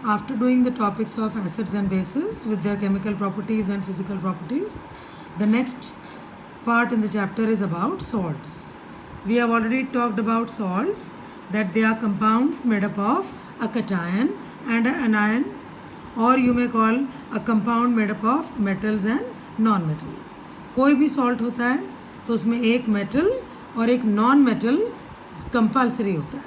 after doing the topics of acids and bases with their chemical properties and physical properties, the next part in the chapter is about salts. We have already talked about salts, that they are compounds made up of a cation and an anion, or you may call a compound made up of metals and non-metal. कोई भी salt होता है तो उसमें एक metal और एक non-metal compulsory होता है.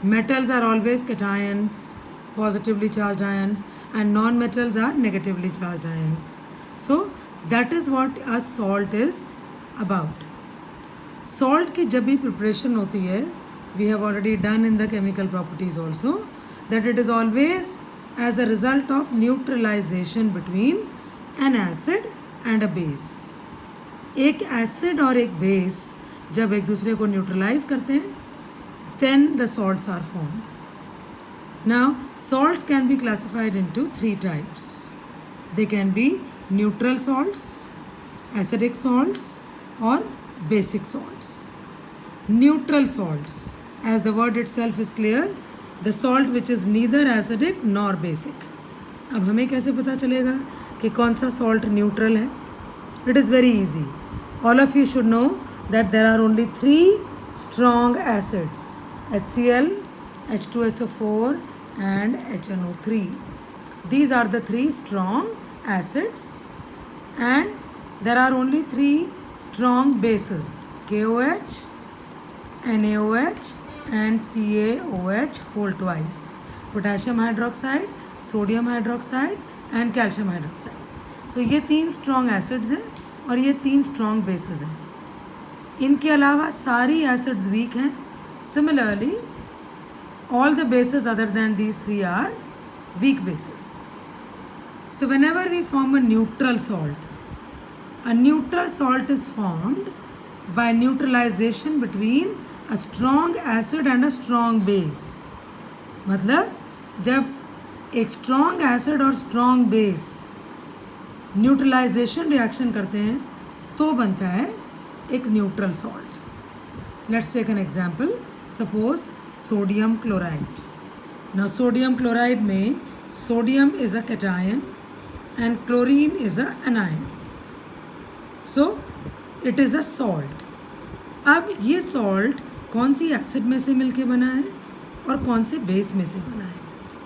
Metals are always cations, positively charged ions, and non-metals are negatively charged ions. So that is what a salt is about. Salt की जब भी preparation होती है, we have already done in the chemical properties also, that it is always as a result of neutralization between an acid and a base. एक acid और एक base जब एक दूसरे को neutralize करते हैं, then the salts are formed. Now, salts can be classified into three types. They can be neutral salts, acidic salts, or basic salts. Neutral salts, as the word itself is clear, the salt which is neither acidic nor basic. अब हमें कैसे पता चलेगा कि कौन सा salt neutral है? It is very easy. All of you should know that there are only three strong acids: HCl, H2SO4, and HNO3. These are the three strong acids, and there are only three strong bases: KOH, NaOH, and CaOH whole twice. Potassium hydroxide, sodium hydroxide, and calcium hydroxide. So ये तीन strong acids हैं और ये तीन strong bases हैं. इनके अलावा सारी acids weak हैं. Similarly, all the bases other than these three are weak bases. So whenever we form a neutral salt is formed by neutralization between a strong acid and a strong base. मतलब जब एक strong acid और strong base neutralisation reaction करते हैं तो बनता है एक neutral salt. Let's take an example. Suppose sodium chloride. Now sodium chloride में sodium is a cation and chlorine is an anion. So it is a salt. अब ये सॉल्ट कौन सी एसिड में से मिलके बना है और कौन से बेस में से बना है?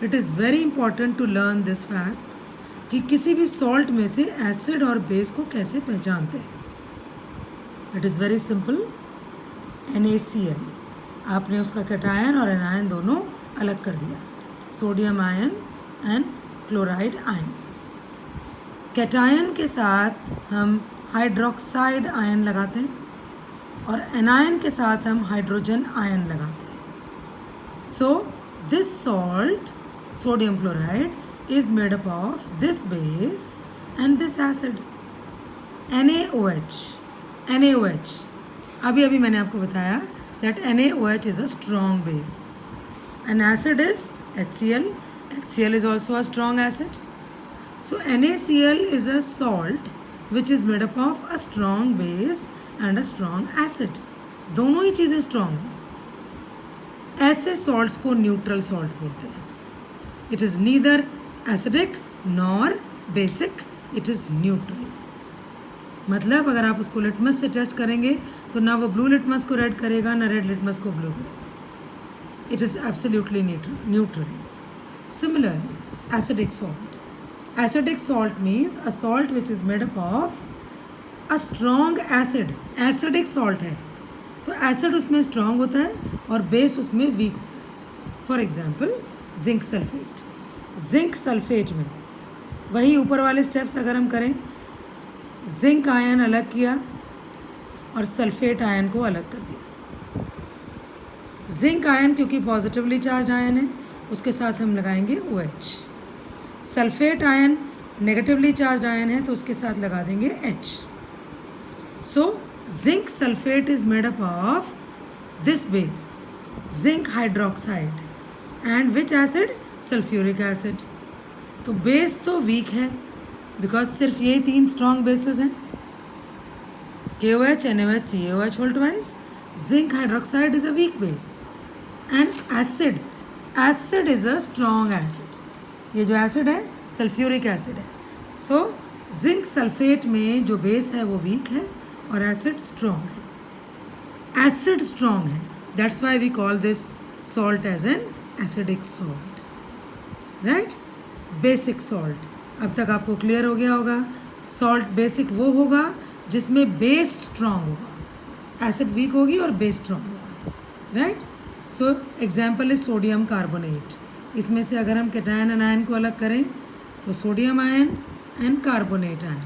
It is very important to learn this fact कि किसी भी सॉल्ट में से एसिड और बेस को कैसे पहचानते हैं. It is very simple. NaCl, आपने उसका कैटायन और एनायन दोनों अलग कर दिया. Sodium ion and chloride ion. Cation के साथ हम हाइड्रोक्साइड आयन लगाते हैं और एनायन के साथ हम हाइड्रोजन आयन लगाते हैं. So this salt sodium chloride is made up of this base and this acid. NaOH. अभी मैंने आपको बताया that NaOH is a strong base. An acid is HCl. HCl is also a strong acid. So NaCl is a salt which is made up of a strong base and a strong acid. दोनों ही चीज़ें strong हैं. ऐसे salts को neutral salt बोलते हैं. It is neither acidic nor basic, it is neutral. मतलब अगर आप उसको लिटमस से टेस्ट करेंगे तो ना वो ब्लू लिटमस को रेड करेगा ना रेड लिटमस को ब्लू करेगा. It is absolutely neutral. Similarly acidic salt. Acidic salt means a salt which is made up of a strong acid. Acidic salt है तो एसिड उसमें स्ट्रॉन्ग होता है और बेस उसमें वीक होता है. For example zinc sulphate. Zinc sulphate में वही ऊपर वाले स्टेप्स अगर हम करें, जिंक आयन अलग किया और सल्फेट आयन को अलग कर दिया. जिंक आयन क्योंकि पॉजिटिवली चार्ज आयन है उसके साथ हम लगाएंगे OH. Sulphate ion negatively charge ion है तो उसके साथ लगा देंगे H. So zinc sulphate is made up of this base zinc hydroxide and which acid? Sulphuric acid. तो बेस तो वीक है बिकॉज सिर्फ यही तीन स्ट्रॉन्ग बेसिस हैं, KOH, NaOH, CaOH whole twice. Zinc hydroxide is a weak base. And acid is a strong acid. ये जो acid है सल्फ्यूरिक एसिड है. सो जिंक सल्फेट में जो बेस है वो वीक है और एसिड स्ट्रॉन्ग है. एसिड स्ट्रॉन्ग है, that's why we call this salt as an acidic salt. Right. Basic salt, अब तक आपको क्लियर हो गया होगा. सॉल्ट बेसिक वो होगा जिसमें बेस स्ट्रॉन्ग होगा, एसिड वीक होगी और बेस स्ट्रॉन्ग होगा. Right. So example is sodium carbonate. इसमें से अगर हम कैटायन एनायन को अलग करें तो sodium ion and carbonate ion.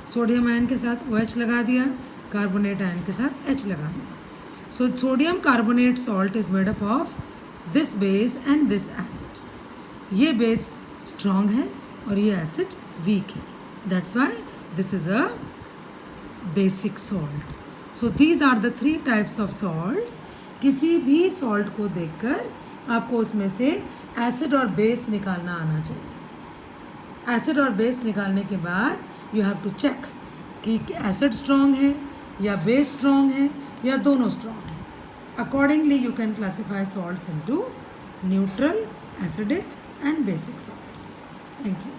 Sodium ion के साथ OH लगा दिया, कार्बोनेट आयन के साथ H लगा दिया. So sodium carbonate salt is made up of this base and this acid. ये बेस स्ट्रॉन्ग है और ये एसिड वीक है. That's why this is a basic salt. So these are the 3 types of salts. किसी भी salt को देखकर आपको उसमें से एसिड और बेस निकालना आना चाहिए. एसिड और बेस निकालने के बाद यू हैव टू चेक कि एसिड स्ट्रॉन्ग है या बेस स्ट्रॉन्ग है या दोनों स्ट्रॉन्ग है. Accordingly you can classify salts into neutral, acidic and basic salts. Thank you.